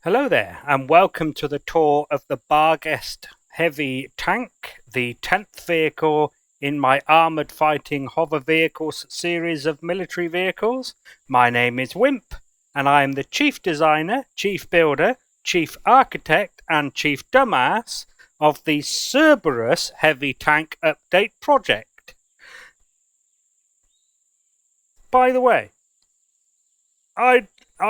Hello there, and welcome to the tour of the Barghest HeavyTank, the 10th vehicle in my Armoured Fighting Hover Vehicles series of military vehicles. My name is Wimp, and I am the Chief Designer, Chief Builder, Chief Architect, and Chief Dumbass of the Cerberus Heavy Tank Update project. By the way, I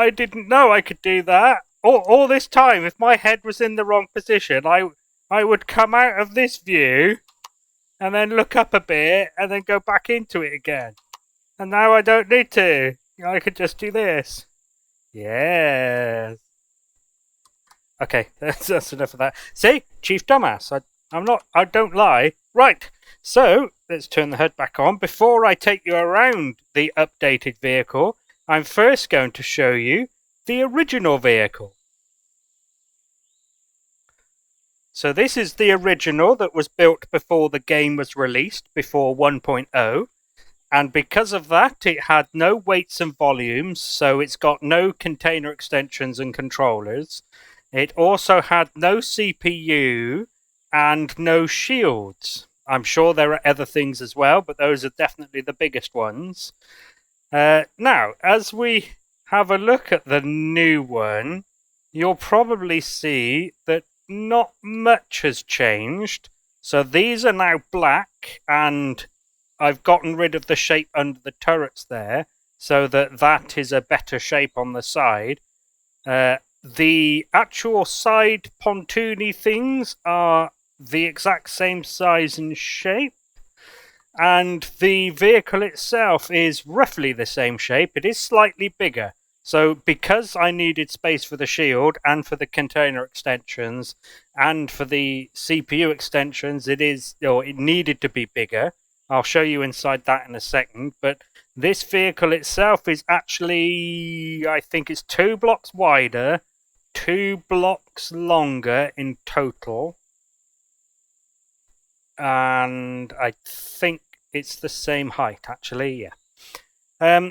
didn't know I could do that. All this time, if my head was in the wrong position, I would come out of this view and then look up a bit and then go back into it again. And now I don't need to. I could just do this. Yes. Okay, that's enough of that. See? Chief Dumbass. I don't lie. Right. So, let's turn the HUD back on. Before I take you around the updated vehicle, I'm first going to show you the original vehicle. So this is the original that was built before the game was released, before 1.0. And because of that, it had no weights and volumes, so it's got no container extensions and controllers. It also had no CPU and no shields. I'm sure there are other things as well, but those are definitely the biggest ones. Now, as we have a look at the new one, you'll probably see that not much has changed. So these are now black, and I've gotten rid of the shape under the turrets there, so that is a better shape on the side. The actual side pontoony things are the exact same size and shape. And the vehicle itself is roughly the same shape. It is slightly bigger. So because I needed space for the shield and for the container extensions and for the CPU extensions, it needed to be bigger. I'll show you inside that in a second. But this vehicle itself is actually, I think it's 2 blocks wider, 2 blocks longer in total. And I think it's the same height, actually, yeah.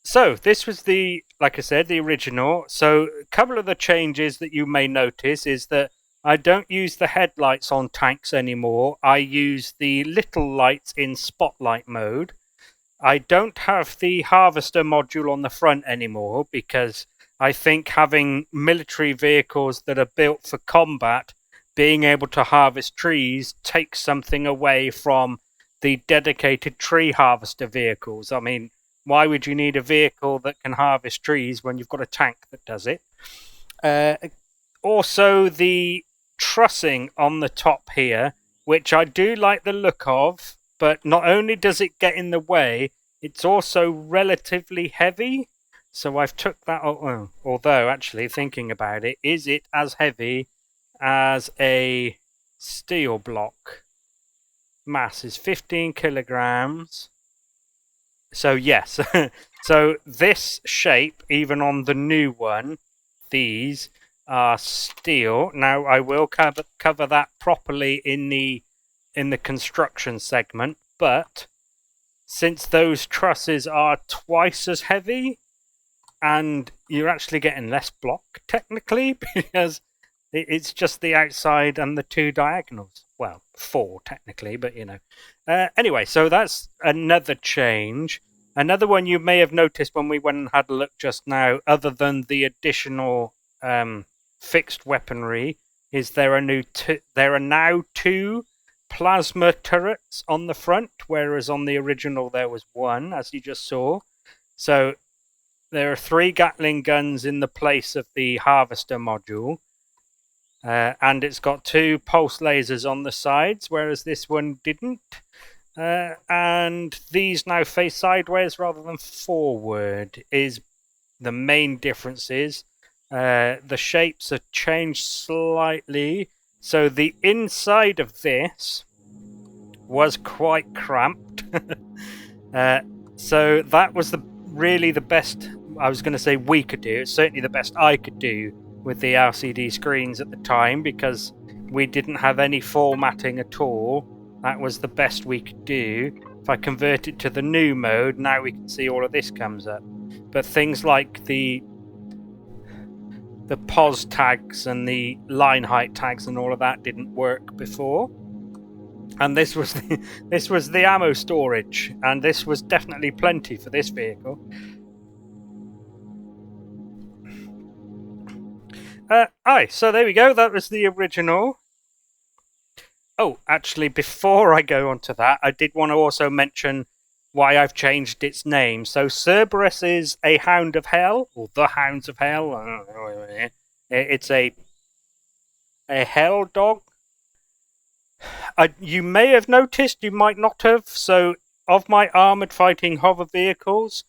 So this was like I said, the original. So a couple of the changes that you may notice is that I don't use the headlights on tanks anymore. I use the little lights in spotlight mode. I don't have the harvester module on the front anymore because I think having military vehicles that are built for combat, being able to harvest trees takes something away from the dedicated tree harvester vehicles. I mean, why would you need a vehicle that can harvest trees when you've got a tank that does it? Also, the trussing on the top here, which I do like the look of, but not only does it get in the way, it's also relatively heavy. So I've took that, although actually thinking about it, is it as heavy as a steel block? Mass is 15 kilograms. So yes, so this shape, even on the new one, these are steel. Now I will cover that properly in the construction segment, but since those trusses are twice as heavy, and you're actually getting less block technically because it's just the outside and the 2 diagonals. Well, 4 technically, but you know. Anyway, so that's another change. Another one you may have noticed when we went and had a look just now, other than the additional fixed weaponry, is there are now 2 plasma turrets on the front, whereas on the original there was 1, as you just saw. So there are 3 Gatling guns in the place of the harvester module. And it's got 2 pulse lasers on the sides, whereas this one didn't. And these now face sideways rather than forward is the main differences. The shapes have changed slightly. So the inside of this was quite cramped. So that was really the best, I was going to say we could do. It's certainly the best I could do with the LCD screens at the time, because we didn't have any formatting at all. That was the best we could do. If I convert it to the new mode, now we can see all of this comes up. But things like the the pos tags and the line height tags and all of that didn't work before. And this was the ammo storage, and this was definitely plenty for this vehicle. So there we go. That was the original. Oh, actually, before I go on to that, I did want to also mention why I've changed its name. So Cerberus is a Hound of Hell, or the Hounds of Hell. I don't know. It's a hell dog. You may have noticed, you might not have. So of my Armoured Fighting Hover Vehicles,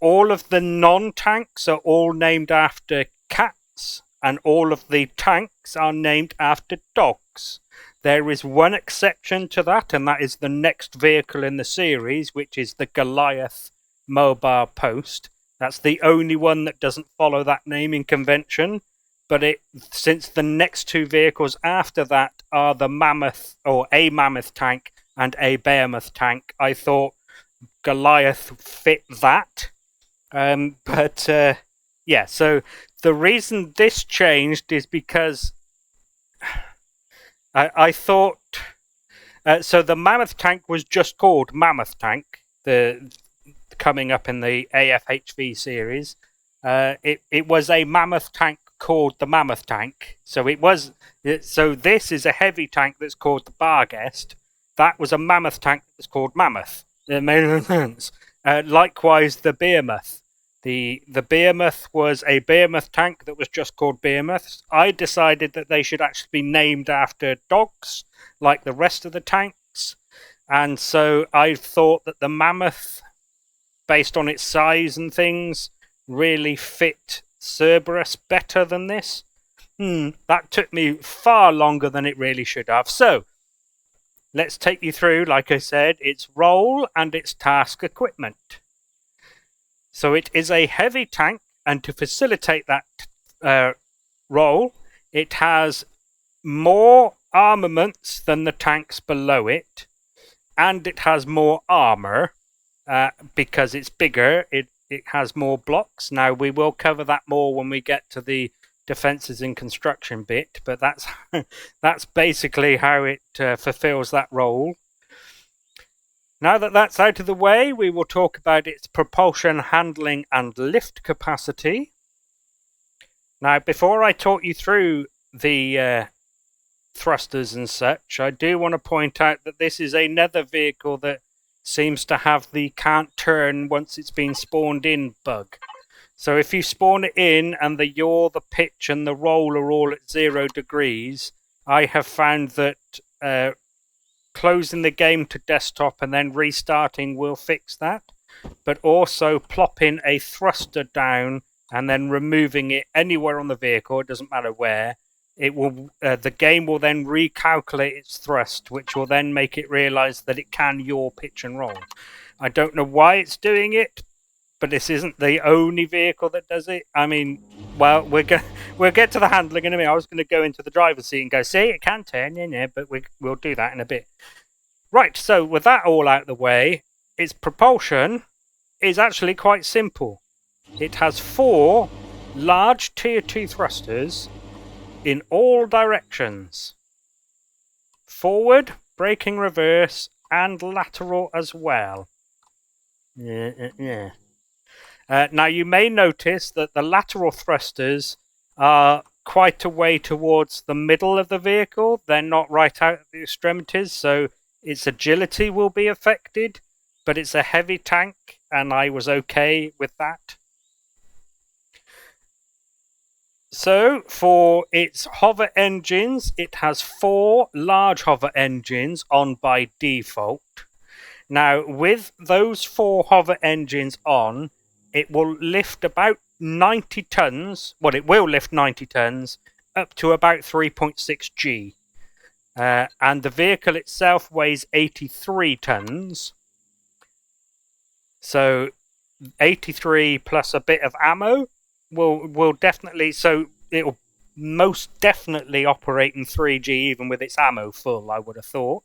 all of the non-tanks are all named after cats, and all of the tanks are named after dogs. There is one exception to that, and that is the next vehicle in the series, which is the Goliath Mobile Post. That's the only one that doesn't follow that naming convention. But since the next two vehicles after that are the Mammoth, or a Mammoth tank and a Behemoth tank, I thought Goliath fit that. Yeah, so the reason this changed is because I thought... so the Mammoth tank was just called Mammoth Tank, coming up in the AFHV series. It was a Mammoth tank called the Mammoth Tank. So this is a heavy tank that's called the Barghest. That was a Mammoth tank that's called Mammoth. It made no sense. Likewise, the Behemoth. The Behemoth was a Behemoth tank that was just called Behemoth. I decided that they should actually be named after dogs, like the rest of the tanks. And so I thought that the Mammoth, based on its size and things, really fit Cerberus better than this. That took me far longer than it really should have. So, let's take you through, like I said, its role and its task equipment. So it is a heavy tank, and to facilitate that role, it has more armaments than the tanks below it, and it has more armor because it's bigger. It has more blocks. Now, we will cover that more when we get to the defenses and construction bit, but that's basically how it fulfills that role. Now that that's out of the way, we will talk about its propulsion, handling, and lift capacity. Now, before I talk you through the thrusters and such, I do want to point out that this is another vehicle that seems to have the can't turn once it's been spawned in bug. So if you spawn it in and the yaw, the pitch, and the roll are all at 0 degrees, I have found that closing the game to desktop and then restarting will fix that. But also plopping a thruster down and then removing it anywhere on the vehicle, it doesn't matter where, it will the game will then recalculate its thrust, which will then make it realize that it can yaw, pitch, and roll. I don't know why it's doing it, but this isn't the only vehicle that does it. I mean, well, we'll get to the handling in a minute. I was going to go into the driver's seat and go, see, it can turn, yeah, but we'll do that in a bit. Right, so with that all out of the way, its propulsion is actually quite simple. It has 4 large Tier 2 thrusters in all directions. Forward, braking reverse, and lateral as well. Yeah. Now, you may notice that the lateral thrusters are quite a way towards the middle of the vehicle. They're not right out at the extremities, so its agility will be affected, but it's a heavy tank, and I was okay with that. So, for its hover engines, it has 4 large hover engines on by default. Now, with those 4 hover engines on, it will lift about 90 tons. Well, it will lift 90 tons up to about 3.6 G. And the vehicle itself weighs 83 tons. So 83 plus a bit of ammo will definitely... So it'll most definitely operate in 3G even with its ammo full, I would have thought.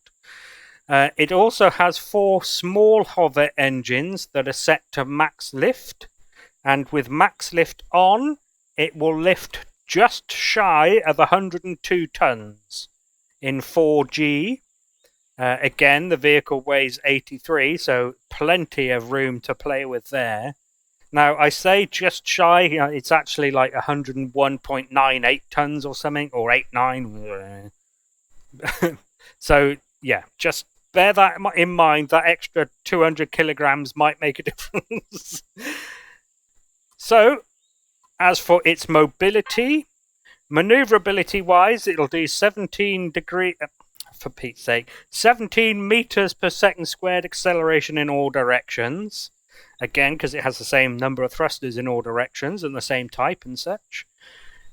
It also has 4 small hover engines that are set to max lift. And with max lift on, it will lift just shy of 102 tons in 4G. Again, the vehicle weighs 83, so plenty of room to play with there. Now, I say just shy, it's actually like 101.98 tons or something, or 89. So, yeah, just bear that in mind. That extra 200 kilograms might make a difference. So, as for its mobility, maneuverability-wise, it'll do 17 meters per second squared acceleration in all directions. Again, because it has the same number of thrusters in all directions and the same type and such.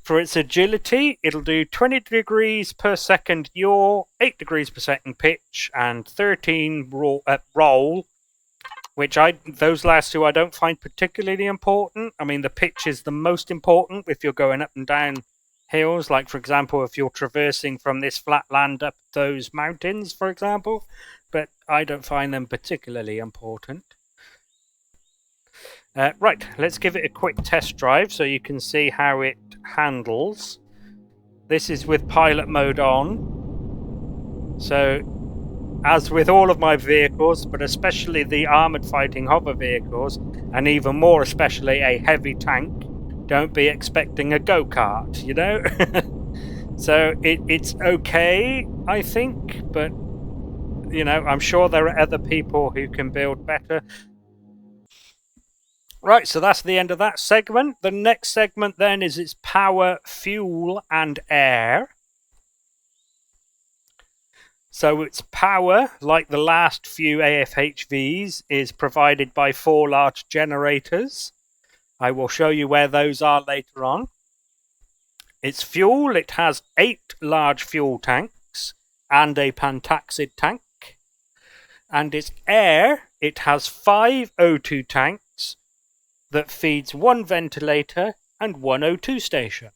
For its agility, it'll do 20 degrees per second yaw, 8 degrees per second pitch, and 13 roll, which those last two I don't find particularly important. I mean, the pitch is the most important if you're going up and down hills, like, for example, if you're traversing from this flat land up those mountains, for example, but I don't find them particularly important. Right, let's give it a quick test drive so you can see how it handles. This is with pilot mode on. So, as with all of my vehicles, but especially the Armoured Fighting Hover Vehicles, and even more especially a heavy tank, don't be expecting a go-kart, you know? So, it's okay, I think, but, you know, I'm sure there are other people who can build better. Right, so that's the end of that segment. The next segment then is its power, fuel, and air. So its power, like the last few AFHVs, is provided by 4 large generators. I will show you where those are later on. Its fuel, it has 8 large fuel tanks and a pentaxid tank. And its air, it has 5 O2 tanks that feeds 1 ventilator and 1 O2 station.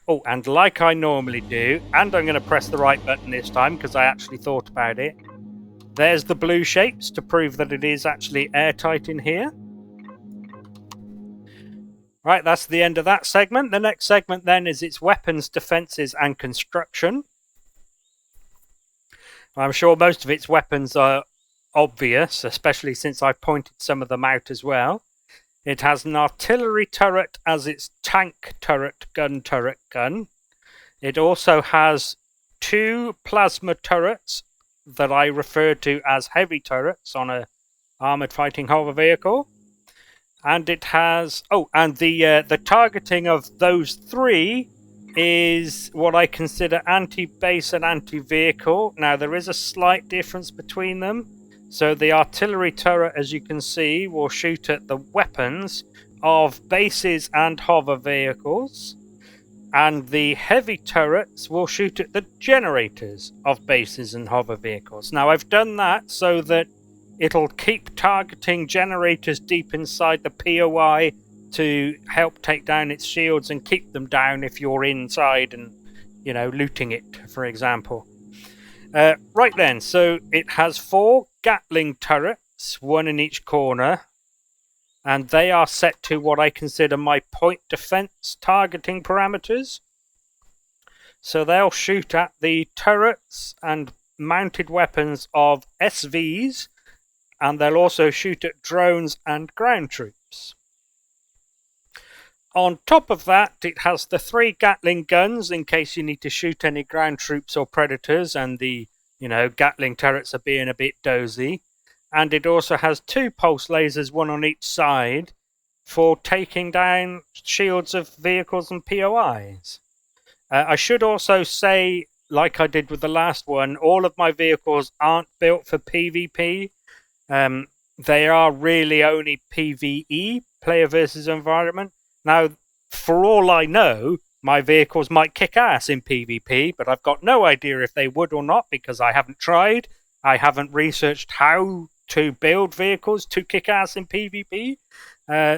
Oh, and like I normally do, and I'm going to press the right button this time because I actually thought about it. There's the blue shapes to prove that it is actually airtight in here. Right, that's the end of that segment. The next segment then is its weapons, defenses, and construction. I'm sure most of its weapons are obvious, especially since I've pointed some of them out as well. It has an artillery turret as its tank turret gun. It also has 2 plasma turrets that I refer to as heavy turrets on a Armoured Fighting Hover Vehicle. And it has... Oh, and the targeting of those 3 is what I consider anti-base and anti-vehicle. Now, there is a slight difference between them. So the artillery turret, as you can see, will shoot at the weapons of bases and hover vehicles. And the heavy turrets will shoot at the generators of bases and hover vehicles. Now, I've done that so that it'll keep targeting generators deep inside the POI to help take down its shields and keep them down if you're inside and, you know, looting it, for example. Right then, so it has 4 Gatling turrets, 1 in each corner, and they are set to what I consider my point defense targeting parameters. So they'll shoot at the turrets and mounted weapons of SVs, and they'll also shoot at drones and ground troops. On top of that, it has the 3 Gatling guns in case you need to shoot any ground troops or predators and the, you know, Gatling turrets are being a bit dozy. And it also has 2 pulse lasers, 1 on each side, for taking down shields of vehicles and POIs. I should also say, like I did with the last one, all of my vehicles aren't built for PvP. They are really only PvE, player versus environment. Now, for all I know, my vehicles might kick ass in PvP, but I've got no idea if they would or not because I haven't tried. I haven't researched how to build vehicles to kick ass in PvP.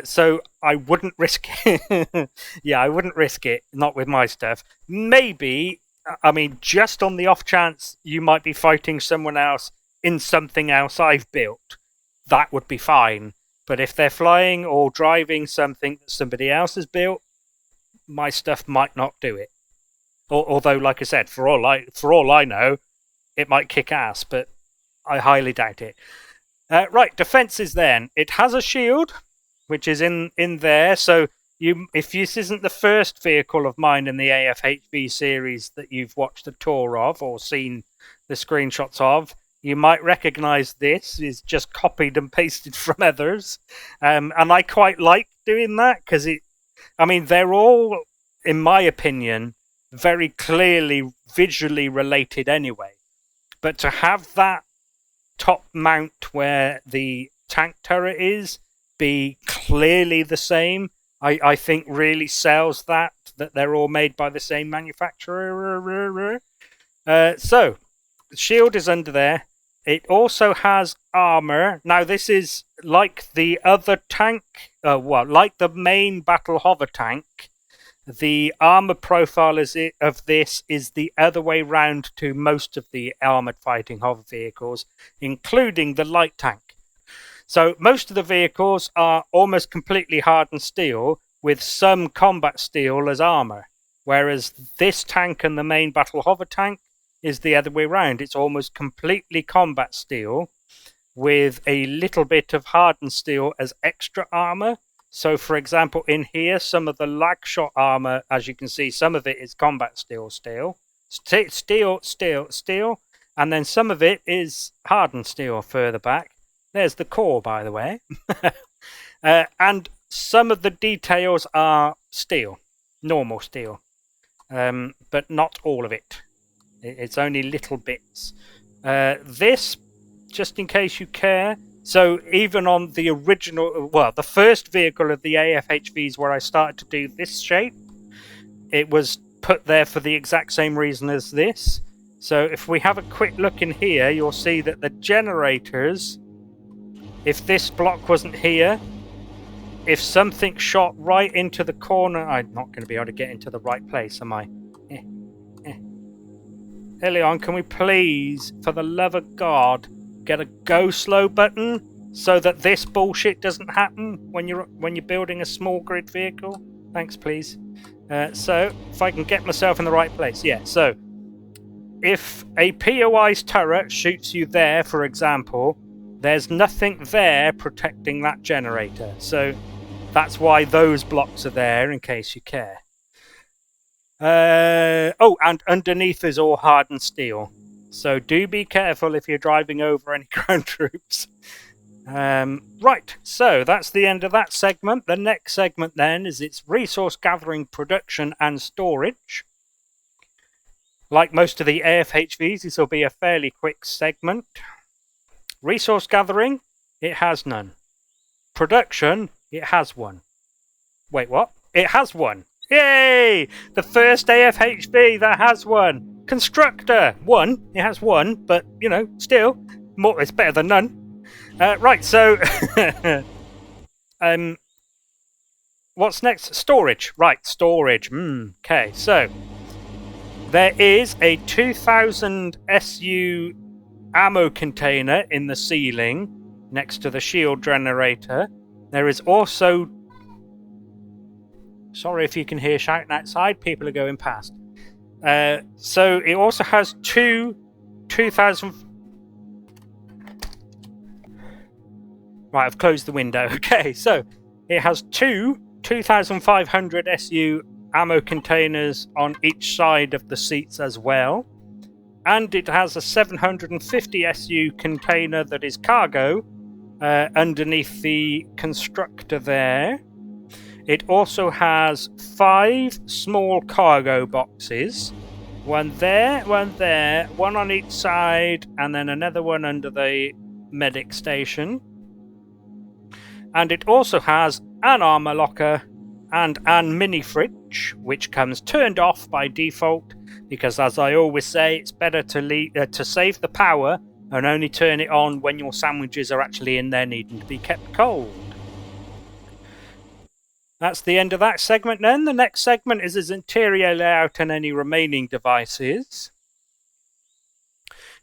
So I wouldn't risk it. Yeah, I wouldn't risk it, not with my stuff. Maybe, I mean, just on the off chance you might be fighting someone else in something else I've built, that would be fine. But if they're flying or driving something that somebody else has built, my stuff might not do it. Although, like I said, for all I know, it might kick ass, but I highly doubt it. Right, defenses then. It has a shield, which is in there. So if this isn't the first vehicle of mine in the AFHV series that you've watched a tour of or seen the screenshots of, you might recognize this is just copied and pasted from others. And I quite like doing that because they're all, in my opinion, very clearly visually related anyway. But to have that top mount where the tank turret is be clearly the same, I think really sells that they're all made by the same manufacturer. So the shield is under there. It also has armor. Now this is like the other tank, like the main battle hover tank. The armor profile of this is the other way round to most of the armored fighting hover vehicles, including the light tank. So most of the vehicles are almost completely hardened steel with some combat steel as armor, whereas this tank and the main battle hover tank is the other way round. It's almost completely combat steel with a little bit of hardened steel as extra armor. So, for example, in here, some of the lag shot armor, as you can see, some of it is combat steel, and then some of it is hardened steel further back. There's the core, by the way. And some of the details are steel, normal steel, but not all of it. It's only little bits. This, just in case you care, so even on the original, the first vehicle of the AFHVs where I started to do this shape, it was put there for the exact same reason as this. So if we have a quick look in here, you'll see that the generators, if this block wasn't here, if something shot right into the corner, I'm not going to be able to get into the right place, am I? Leon, can we please, for the love of God, get a go slow button so that this bullshit doesn't happen when you're building a small grid vehicle? Thanks, please. So if I can get myself in the right place, yeah. So if a POI's turret shoots you there, for example, there's nothing there protecting that generator. So that's why those blocks are there, in case you care. And underneath is all hardened steel. So do be careful if you're driving over any ground troops. Right, so that's the end of that segment. The next segment then is its resource gathering, production and storage. Like most of the AFHVs, this will be a fairly quick segment. Resource gathering, it has none. Production, it has one. Wait, what? It has one. Yay! The first AFHV that has one. Constructor, one. It has one, but, still, more. It's better than none. Right, so... what's next? Storage. Right, storage. Okay, so... There is a 2000 SU ammo container in the ceiling next to the shield generator. There is also... Sorry if you can hear shouting outside. People are going past. So it also has two 2000... Right, I've closed the window. Okay, so it has two 2500 SU ammo containers on each side of the seats as well. And it has a 750 SU container that is cargo underneath the constructor there. It also has 5 small cargo boxes. One there, one on each side, and then another one under the medic station. And it also has an armor locker and an mini fridge, which comes turned off by default, because as I always say, it's better to save the power and only turn it on when your sandwiches are actually in there needing to be kept cold. That's the end of that segment then. The next segment is its interior layout and any remaining devices.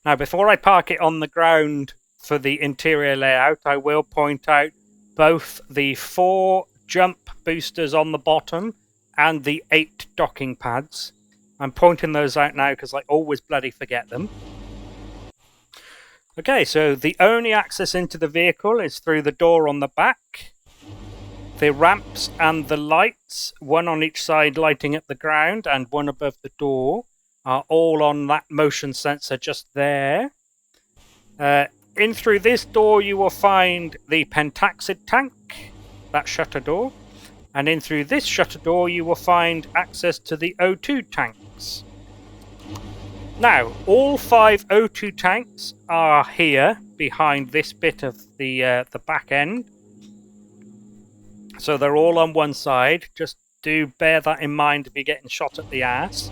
Now, before I park it on the ground for the interior layout, I will point out both the 4 jump boosters on the bottom and the 8 docking pads. I'm pointing those out now because I always bloody forget them. Okay, so the only access into the vehicle is through the door on the back. The ramps and the lights, one on each side lighting at the ground and one above the door, are all on that motion sensor just there. In through this door you will find the pentaxid tank, that shutter door. And in through this shutter door you will find access to the O2 tanks. Now, all 5 O2 tanks are here behind this bit of the back end. So they're all on one side. Just do bear that in mind if you're getting shot at the ass.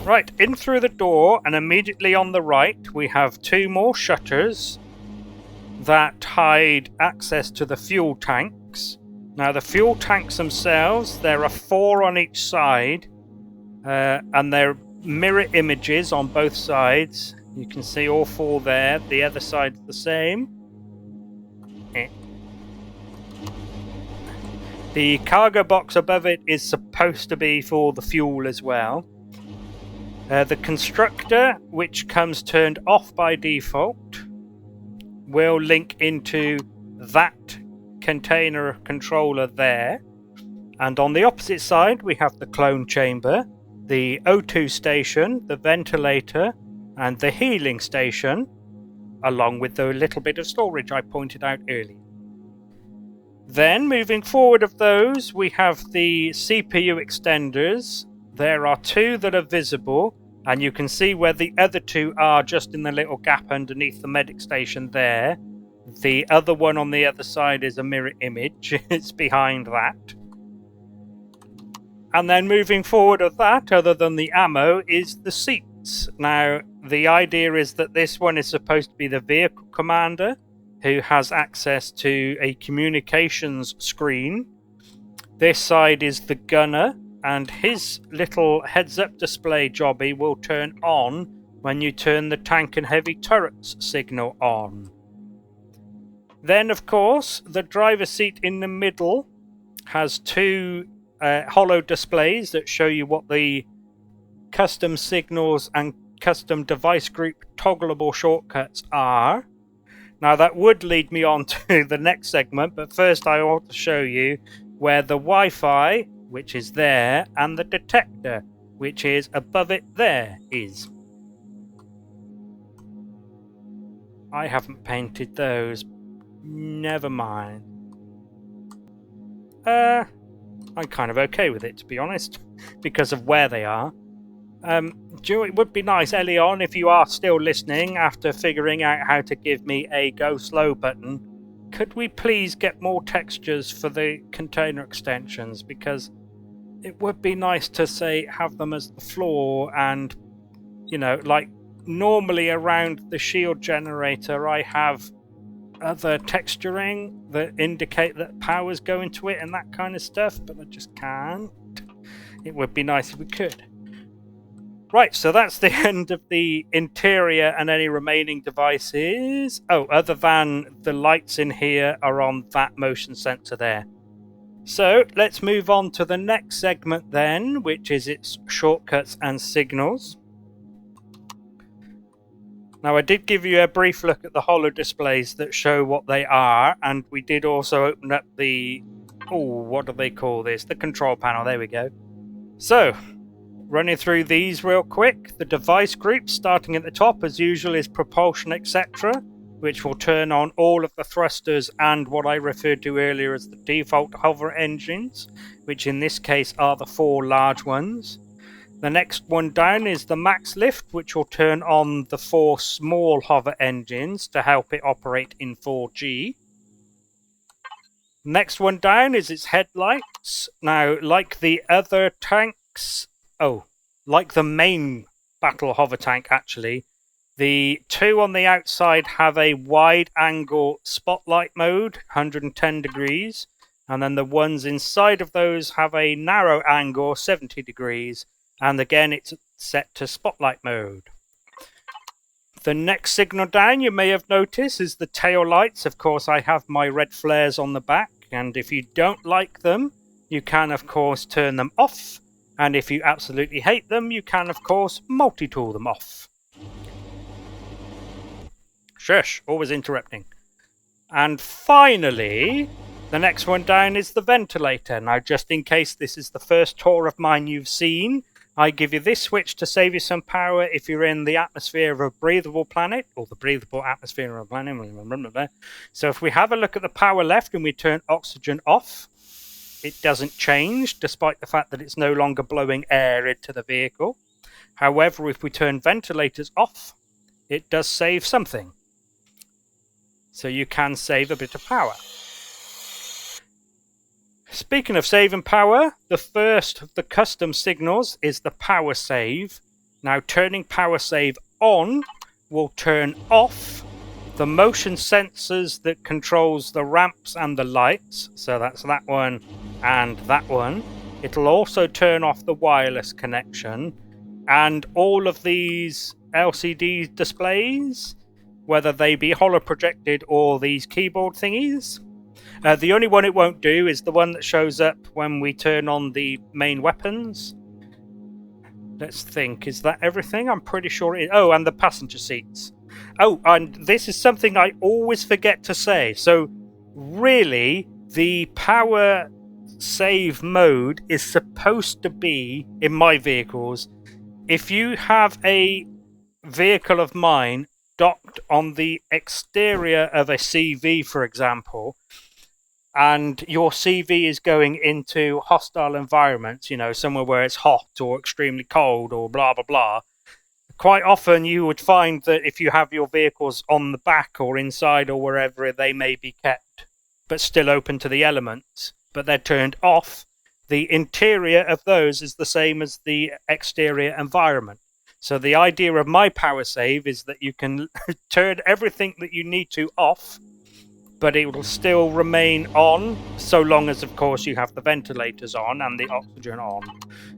Right, in through the door and immediately on the right we have 2 more shutters that hide access to the fuel tanks. Now the fuel tanks themselves, there are 4 on each side, and they're mirror images on both sides. You can see all 4 there. The other side's the same. The cargo box above it is supposed to be for the fuel as well. The constructor, which comes turned off by default, will link into that container controller there. And on the opposite side we have the clone chamber, the O2 station, the ventilator and the healing station, along with the little bit of storage I pointed out earlier. Then moving forward of those we have the CPU extenders. There are 2 that are visible and you can see where the other 2 are just in the little gap underneath the medic station there. The other one on the other side is a mirror image. It's behind that. And then moving forward of that, other than the ammo, is the seats. Now, the idea is that this one is supposed to be the vehicle commander, who has access to a communications screen. This side is the gunner, and his little heads-up display jobby will turn on when you turn the tank and heavy turrets signal on. Then, of course, the driver's seat in the middle has 2 hollow displays that show you what the custom signals and custom device group toggleable shortcuts are. Now, that would lead me on to the next segment, but first I want to show you where the Wi-Fi, which is there, and the detector, which is above it there, is. I haven't painted those. Never mind. I'm kind of okay with it, to be honest, because of where they are. It would be nice, Elion, if you are still listening after figuring out how to give me a go slow button, could we please get more textures for the container extensions? Because it would be nice to, say, have them as the floor and, you know, like normally around the shield generator I have other texturing that indicate that power's going to it and that kind of stuff, but I just can't. It would be nice if we could. Right, so that's the end of the interior and any remaining devices. Oh, other than the lights in here are on that motion sensor there. So let's move on to the next segment then, which is its shortcuts and signals. Now, I did give you a brief look at the holo displays that show what they are, and we did also open up the... oh, what do they call this? The control panel, there we go. So, running through these real quick, the device group starting at the top as usual is propulsion, etc., which will turn on all of the thrusters and what I referred to earlier as the default hover engines, which in this case are the 4 large ones. The next one down is the max lift, which will turn on the 4 small hover engines to help it operate in 4G. Next one down is its headlights. Now, like the other tanks, like the main battle hover tank actually, the 2 on the outside have a wide angle spotlight mode, 110 degrees, and then the ones inside of those have a narrow angle, 70 degrees. And again, it's set to spotlight mode. The next signal down, you may have noticed, is the tail lights. Of course, I have my red flares on the back, and if you don't like them, you can, of course, turn them off. And if you absolutely hate them, you can, of course, multi-tool them off. Shush, always interrupting. And finally, the next one down is the ventilator. Now, just in case this is the first tour of mine you've seen, I give you this switch to save you some power if you're in the atmosphere of a breathable planet, or the breathable atmosphere of a planet. So if we have a look at the power left and we turn oxygen off, it doesn't change, despite the fact that it's no longer blowing air into the vehicle. However, if we turn ventilators off, it does save something. So you can save a bit of power. Speaking of saving power, the first of the custom signals is the power save. Now, turning power save on will turn off the motion sensors that controls the ramps and the lights. So that's that one and that one. It'll also turn off the wireless connection and all of these LCD displays, whether they be holo projected or these keyboard thingies. The only one it won't do is the one that shows up when we turn on the main weapons. Let's think, is that everything? I'm pretty sure it is. Oh, and the passenger seats. Oh, and this is something I always forget to say. So, really, the power save mode is supposed to be, in my vehicles, if you have a vehicle of mine docked on the exterior of a CV, for example, and your CV is going into hostile environments, you know, somewhere where it's hot or extremely cold or blah, blah, blah. Quite often you would find that if you have your vehicles on the back or inside or wherever they may be kept, but still open to the elements, but they're turned off, the interior of those is the same as the exterior environment. So the idea of my power save is that you can turn everything that you need to off, but it will still remain on, so long as, of course, you have the ventilators on and the oxygen on.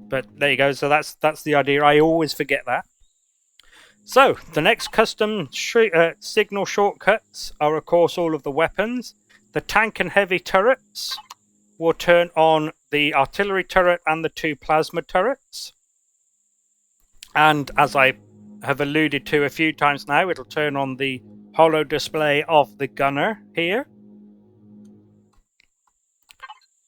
But there you go, so that's the idea. I always forget that. So, the next custom signal shortcuts are, of course, all of the weapons. The tank and heavy turrets will turn on the artillery turret and the 2 plasma turrets. And as I have alluded to a few times now, it'll turn on the holo display of the gunner here.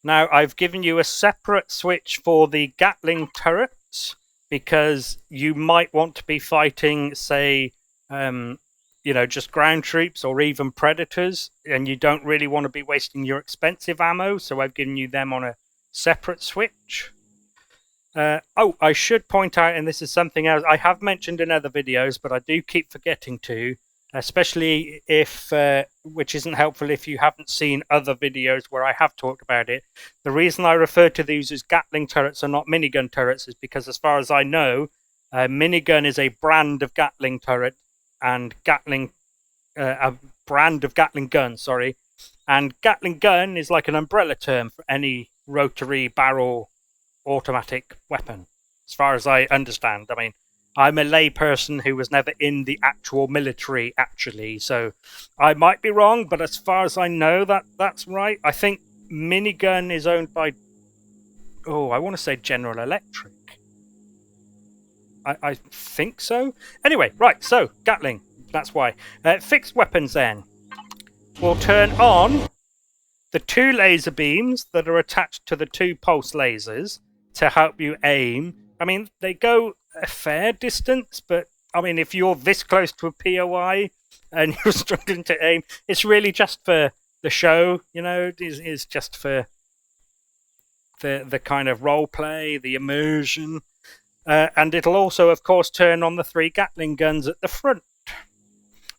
Now, I've given you a separate switch for the Gatling turrets because you might want to be fighting, say, you know, just ground troops or even predators, and you don't really want to be wasting your expensive ammo, so I've given you them on a separate switch. Oh, I should point out, and this is something else I have mentioned in other videos, but I do keep forgetting to, especially if, which isn't helpful if you haven't seen other videos where I have talked about it. The reason I refer to these as Gatling turrets and not minigun turrets is because, as far as I know, minigun is a brand of Gatling turret, and Gatling, a brand of Gatling gun, sorry. And Gatling gun is like an umbrella term for any rotary barrel automatic weapon, as far as I understand. I mean, I'm a lay person who was never in the actual military, actually, so I might be wrong, but as far as I know, that's right. I think minigun is owned by, I want to say General Electric. I think so. Anyway, right, so Gatling, that's why. Fixed weapons then. We'll turn on the 2 laser beams that are attached to the 2 pulse lasers to help you aim. I mean, they go a fair distance, but I mean, if you're this close to a POI and you're struggling to aim, it's really just for the show, you know, it's just for the kind of role play, the immersion. And it'll also, of course, turn on the 3 Gatling guns at the front,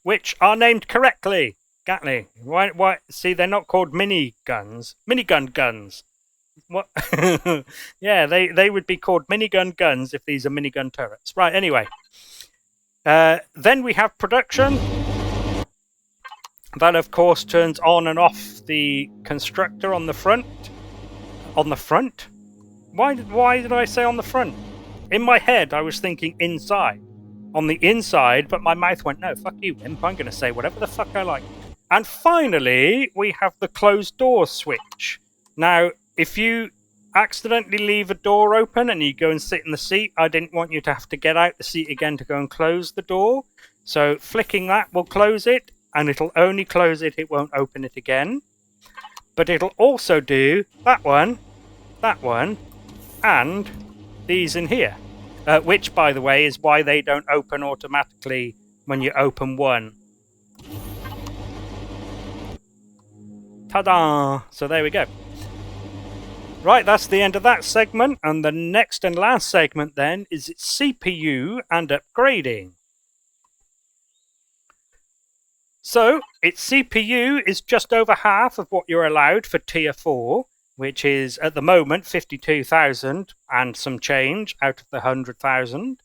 which are named correctly. Gatling. Why? See, they're not called mini guns. Minigun guns. What? Yeah, they would be called minigun guns if these are minigun turrets. Right, anyway. Then we have production. That, of course, turns on and off the constructor on the front. On the front? Why did I say on the front? In my head, I was thinking inside. On the inside, but my mouth went, no, fuck you, Imp. I'm going to say whatever the fuck I like. And finally, we have the closed door switch. Now, if you accidentally leave a door open and you go and sit in the seat, I didn't want you to have to get out the seat again to go and close the door. So flicking that will close it, and it'll only close it, it won't open it again. But it'll also do that one, and these in here. Which, by the way, is why they don't open automatically when you open one. Ta-da! So there we go. Right, that's the end of that segment, and the next and last segment then is its CPU and upgrading. So, its CPU is just over half of what you're allowed for Tier 4, which is at the moment 52,000 and some change out of the 100,000.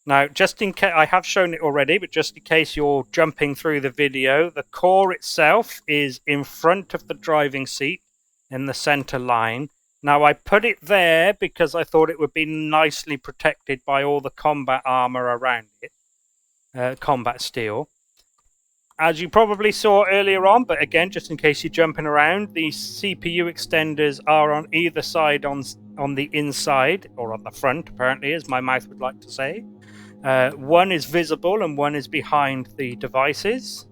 Now, just in case, I have shown it already, but just in case you're jumping through the video, the core itself is in front of the driving seat in the center line. Now, I put it there because I thought it would be nicely protected by all the combat armor around it, combat steel. As you probably saw earlier on, but again, just in case you're jumping around, the CPU extenders are on either side on the inside, or on the front, apparently, as my mouth would like to say. One is visible and one is behind the devices.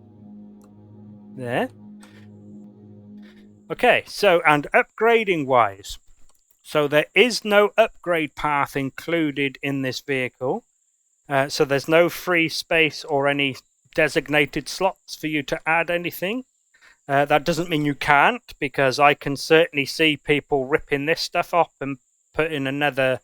There. Okay, so, and upgrading wise. So there is no upgrade path included in this vehicle. So there's no free space or any designated slots for you to add anything. That doesn't mean you can't, because I can certainly see people ripping this stuff up and putting another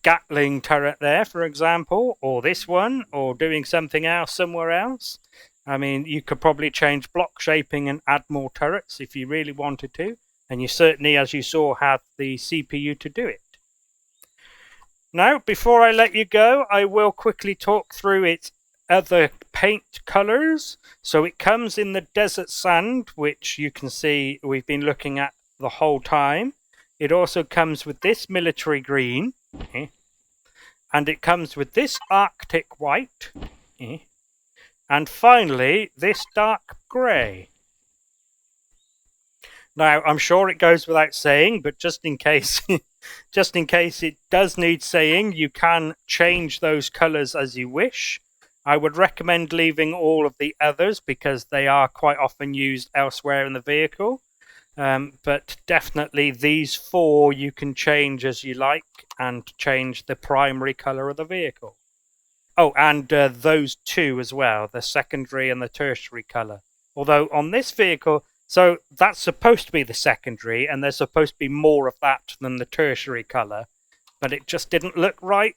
Gatling turret there, for example, or this one, or doing something else somewhere else. I mean, you could probably change block shaping and add more turrets if you really wanted to, and you certainly, as you saw, have the CPU to do it. Now, before I let you go, I will quickly talk through its other paint colors. So it comes in the desert sand, which you can see we've been looking at the whole time. It also comes with this military green, and it comes with this Arctic white, and finally this dark grey. Now, I'm sure it goes without saying, but just in case it does need saying, you can change those colors as you wish. I would recommend leaving all of the others because they are quite often used elsewhere in the vehicle. But definitely these four you can change as you like and change the primary color of the vehicle. Oh, and those two as well, the secondary and the tertiary color. Although on this vehicle, so that's supposed to be the secondary, and there's supposed to be more of that than the tertiary color, but it just didn't look right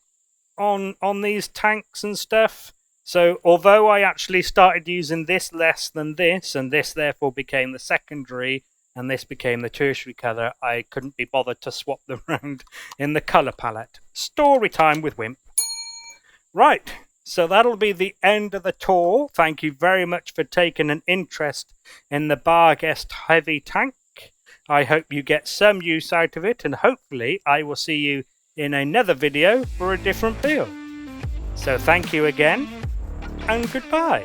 on these tanks and stuff. So although I actually started using this less than this, and this therefore became the secondary, and this became the tertiary color, I couldn't be bothered to swap them around in the color palette. Story time with Wimp. Right, so that'll be the end of the tour. Thank you very much for taking an interest in the Barghest HeavyTank. I hope you get some use out of it, and hopefully I will see you in another video for a different build. So thank you again, and goodbye.